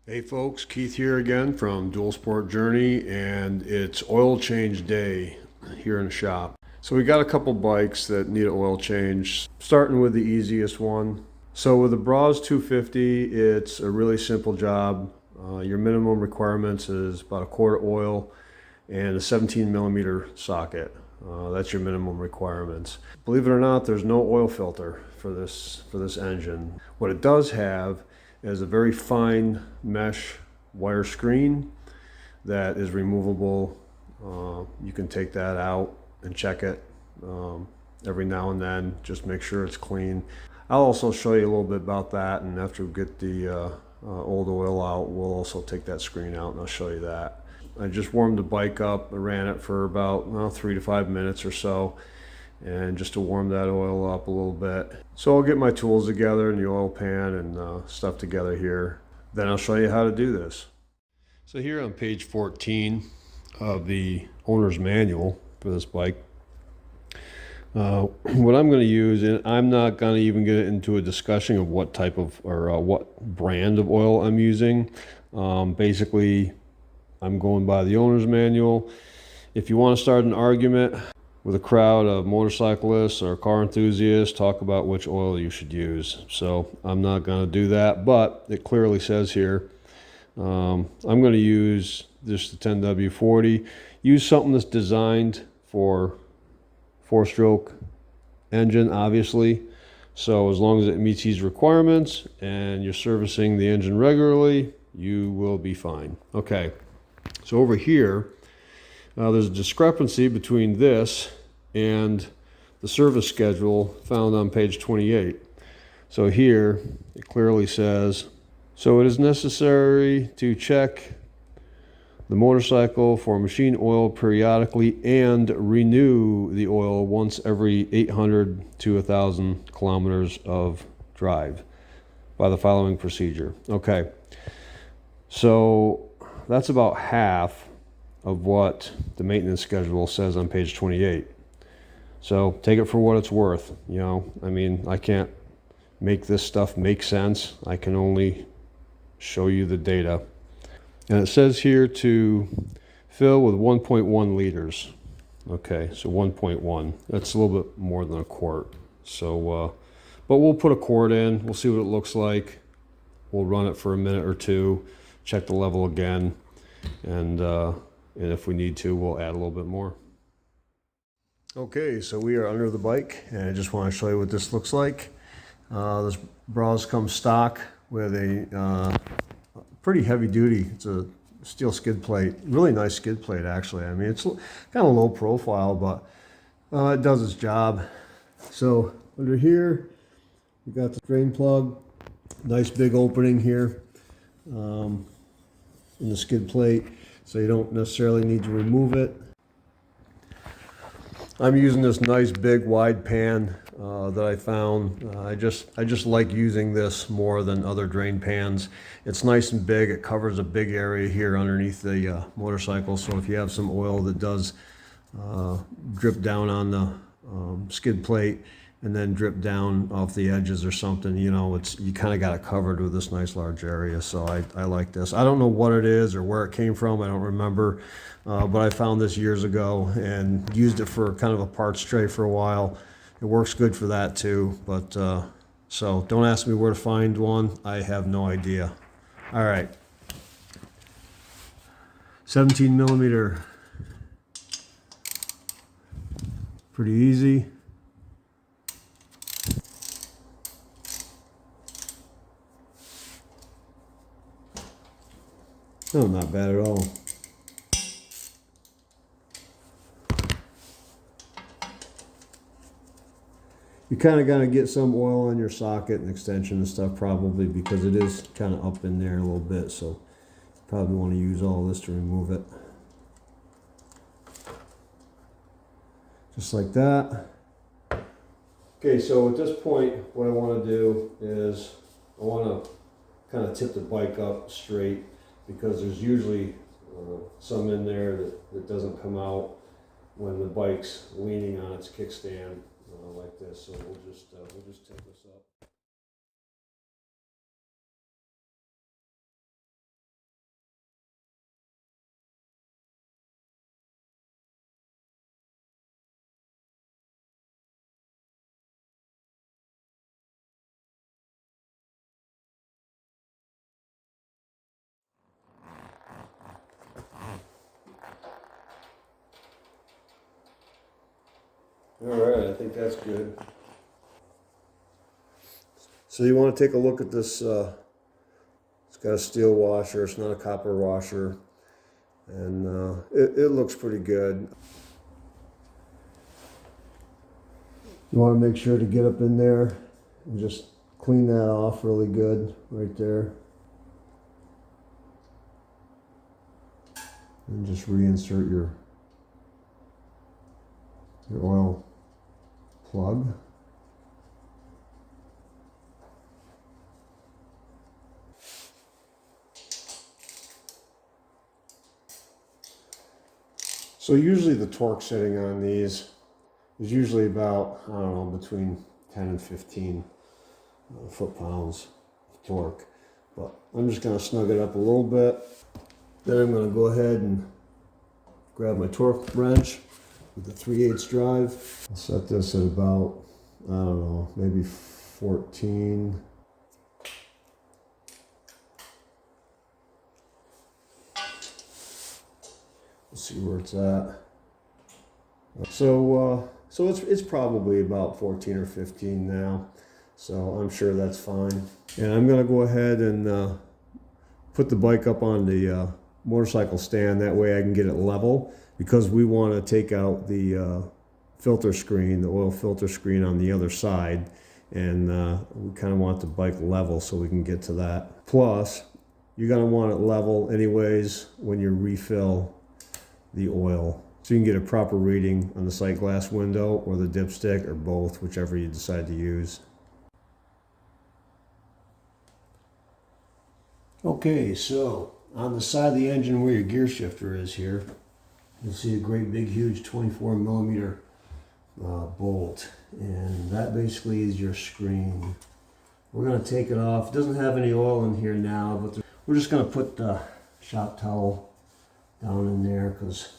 Hey folks, Keith here again from Dual Sport Journey, and it's oil change day here in the shop. So we got a couple bikes that need an oil change, starting with the easiest one. So with the Brozz 250, it's a really simple job. Your minimum requirements is about a quart of oil and a 17 millimeter socket. That's your minimum requirements. Believe it or not, there's no oil filter for this engine. What it does have is a very fine mesh wire screen that is removable. You can take that out and check it every now and then. Just make sure it's clean. I'll also show you a little bit about that, and after we get the old oil out, we'll also take that screen out and I'll show you that. I just warmed the bike up. I ran it for about 3 to 5 minutes or so, and just to warm that oil up a little bit. So I'll get my tools together and the oil pan and stuff together here. Then I'll show you how to do this. So here on page 14 of the owner's manual for this bike, what I'm going to use, and I'm not going to even get into a discussion of what type of or what brand of oil I'm using. Basically, I'm going by the owner's manual. If you want to start an argument with a crowd of motorcyclists or car enthusiasts, talk about which oil you should use. So I'm not going to do that, but it clearly says here, I'm going to use just the 10W40. Use something that's designed for 4-stroke engine, obviously. So as long as it meets these requirements and you're servicing the engine regularly, you will be fine. Okay, so over here, there's a discrepancy between this and the service schedule found on page 28. So here it clearly says, so it is necessary to check the motorcycle for machine oil periodically and renew the oil once every 800 to 1,000 kilometers of drive by the following procedure. Okay, so that's about half of what the maintenance schedule says on page 28. So take it for what it's worth. You know, I mean, I can't make this stuff make sense. I can only show you the data. And it says here to fill with 1.1 liters. Okay, so 1.1. That's a little bit more than a quart. So, but we'll put a quart in. We'll see what it looks like. We'll run it for a minute or two, check the level again, and if we need to, we'll add a little bit more. Okay, so we are under the bike, and I just want to show you what this looks like. This Brozz comes stock with a pretty heavy duty. It's a steel skid plate, really nice skid plate actually. I mean, it's kind of low profile, but it does its job. So under here, we got the drain plug, nice big opening here in the skid plate, so you don't necessarily need to remove it. I'm using this nice big wide pan that I found. I just like using this more than other drain pans. It's nice and big. It covers a big area here underneath the motorcycle. So if you have some oil that does drip down on the skid plate and then drip down off the edges or something, you know, you kind of got it covered with this nice large area. So I like this. I don't know what it is or where it came from. I don't remember, but I found this years ago and used it for kind of a parts tray for a while. It works good for that too, but so don't ask me where to find one. I have no idea. All right, 17 millimeter, pretty easy. Oh, not bad at all. You kind of got to get some oil on your socket and extension and stuff probably, because it is kind of up in there a little bit, so you probably want to use all this to remove it. Just like that. Okay, so at this point what I want to do is I want to kind of tip the bike up straight, because there's usually some in there that doesn't come out when the bike's leaning on its kickstand like this. So we'll just tip this up. All right, I think that's good. So you want to take a look at this. It's got a steel washer. It's not a copper washer, and it looks pretty good. You want to make sure to get up in there and just clean that off really good right there. And just reinsert your oil plug. So usually the torque setting on these is usually about, I don't know, between 10 and 15 foot-pounds of torque. But I'm just going to snug it up a little bit. Then I'm going to go ahead and grab my torque wrench with the 3/8 drive. I'll set this at about, I don't know, maybe 14. We'll see where it's at. So it's probably about 14 or 15 now. So I'm sure that's fine. And I'm gonna go ahead and put the bike up on the motorcycle stand. That way I can get it level, because we want to take out the filter screen, the oil filter screen on the other side. And we kind of want the bike level so we can get to that. Plus, you're gonna want it level anyways when you refill the oil, so you can get a proper reading on the sight glass window or the dipstick or both, whichever you decide to use. Okay, so on the side of the engine where your gear shifter is here, you'll see a great big huge 24 millimeter bolt, and that basically is your screen. We're going to take it off. It doesn't have any oil in here now, but we're just going to put the shop towel down in there, because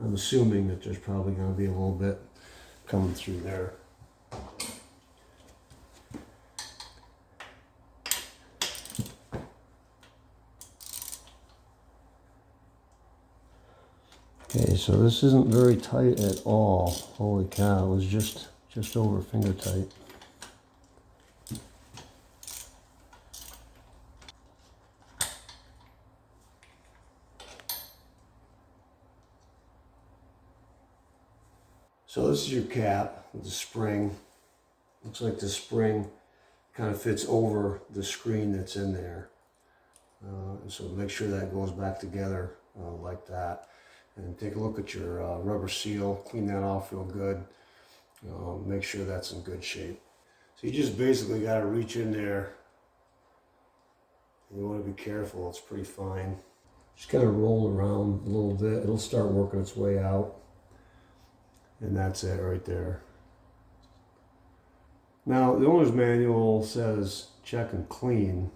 I'm assuming that there's probably going to be a little bit coming through there. Okay, so this isn't very tight at all. Holy cow, it was just over finger tight. So this is your cap with the spring. Looks like the spring kind of fits over the screen that's in there. So make sure that goes back together like that. And take a look at your rubber seal, clean that off real good. Make sure that's in good shape. So you just basically got to reach in there. You want to be careful, it's pretty fine. Just kind of roll around a little bit. It'll start working its way out. And that's it right there. Now, the owner's manual says check and clean.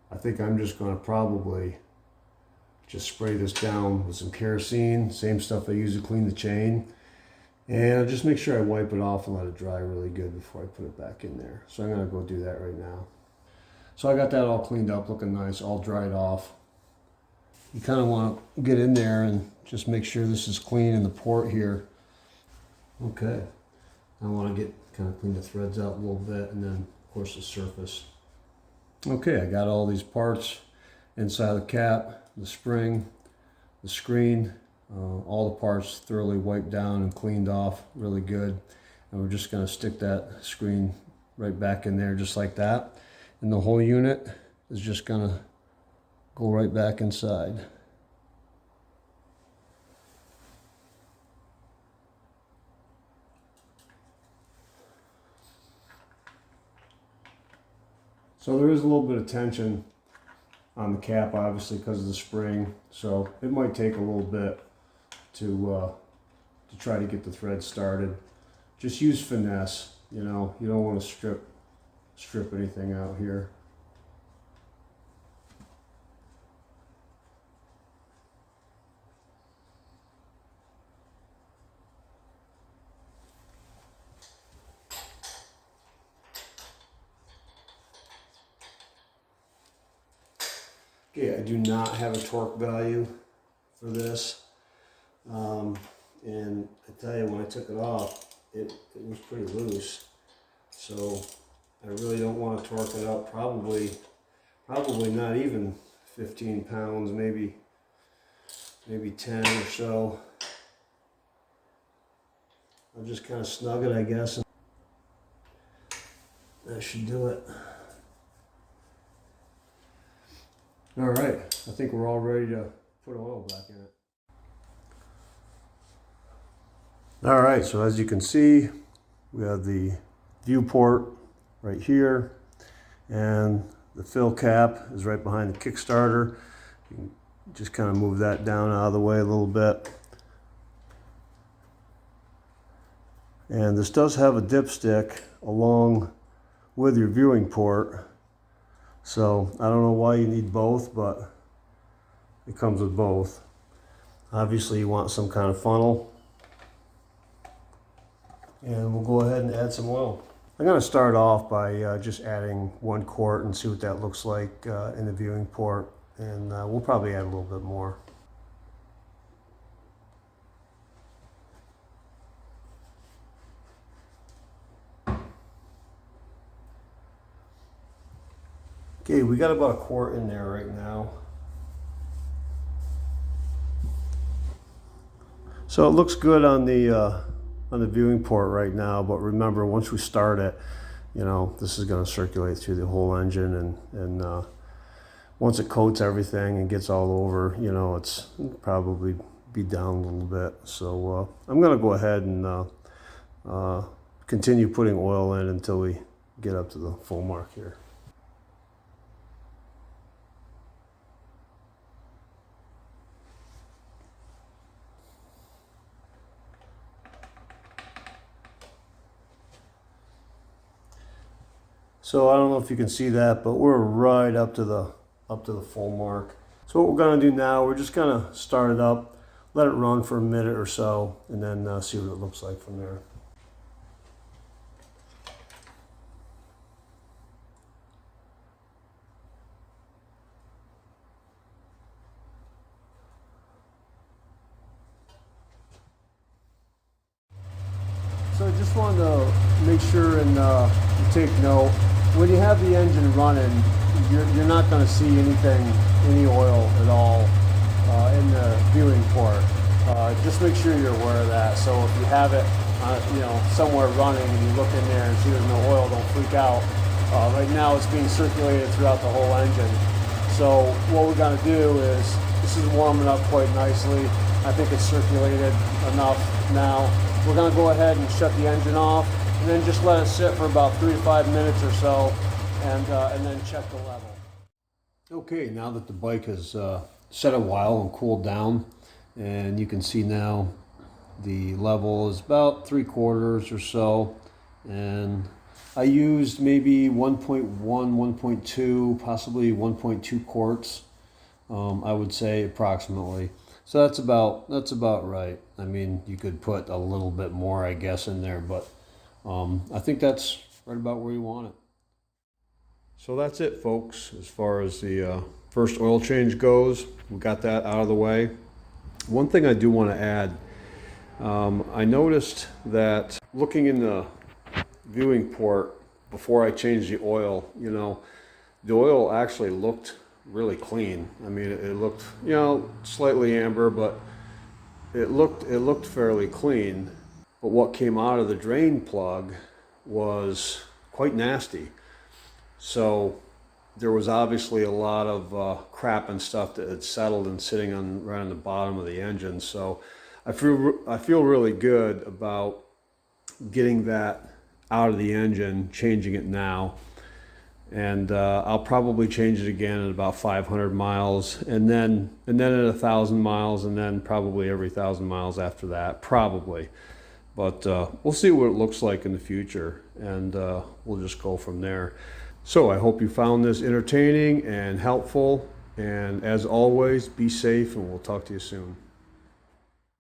I think I'm just going to probably just spray this down with some kerosene, same stuff I use to clean the chain. And I'll just make sure I wipe it off and let it dry really good before I put it back in there. So I'm going to go do that right now. So I got that all cleaned up, looking nice, all dried off. You kind of want to get in there and just make sure this is clean in the port here. Okay. I want to kind of clean the threads out a little bit, and then of course the surface. Okay, I got all these parts inside the cap, the spring, the screen, all the parts thoroughly wiped down and cleaned off really good. And we're just going to stick that screen right back in there just like that. And the whole unit is just going to go right back inside. So there is a little bit of tension on the cap, obviously, because of the spring. So it might take a little bit to try to get the thread started. Just use finesse. You know, you don't want to strip anything out here. Okay, I do not have a torque value for this. and I tell you, when I took it off, it was pretty loose. So I really don't want to torque it up. Probably not even 15 pounds, maybe 10 or so. I'll just kind of snug it, I guess. That should do it. All right, I think we're all ready to put oil back in it. All right, so as you can see, we have the viewport right here, and the fill cap is right behind the Kickstarter. You can just kind of move that down out of the way a little bit. And this does have a dipstick along with your viewing port. So I don't know why you need both, but it comes with both. Obviously you want some kind of funnel. And we'll go ahead and add some oil. I'm going to start off by just adding 1 quart and see what that looks like in the viewing port. And we'll probably add a little bit more. Okay, we got about 1 quart in there right now. So it looks good on the viewing port right now, but remember, once we start it, you know, this is going to circulate through the whole engine, and once it coats everything and gets all over, you know, it's probably be down a little bit. So I'm going to go ahead and continue putting oil in until we get up to the full mark here. So I don't know if you can see that, but we're right up to the full mark. So what we're going to do now, we're just going to start it up, let it run for a minute or so, and then see what it looks like from there. So I just wanted to make sure and take note, when you have the engine running, you're not going to see any oil at all in the viewing port. Just make sure you're aware of that. So if you have it, you know, somewhere running and you look in there and see there's no oil, don't freak out. Right now it's being circulated throughout the whole engine. So what we're going to do is, this is warming up quite nicely. I think it's circulated enough now. We're going to go ahead and shut the engine off, and then just let it sit for about 3 to 5 minutes or so, and then check the level. Okay, now that the bike has set a while and cooled down, and you can see now the level is about 3/4 or so, and I used maybe 1.1, 1.2, possibly 1.2 quarts, I would say approximately. So that's about right. I mean, you could put a little bit more, I guess, in there, but I think that's right about where you want it. So that's it, folks, as far as the first oil change goes. We got that out of the way. One thing I do want to add, I noticed that looking in the viewing port before I changed the oil, you know, the oil actually looked really clean. I mean, it looked, you know, slightly amber, but it looked fairly clean. But what came out of the drain plug was quite nasty. So there was obviously a lot of crap and stuff that had settled and sitting on right on the bottom of the engine. So I feel really good about getting that out of the engine, changing it now. And I'll probably change it again at about 500 miles, and then at 1,000 miles, and then probably every 1,000 miles after that, probably. But we'll see what it looks like in the future, and we'll just go from there. So I hope you found this entertaining and helpful, and as always, be safe, and we'll talk to you soon.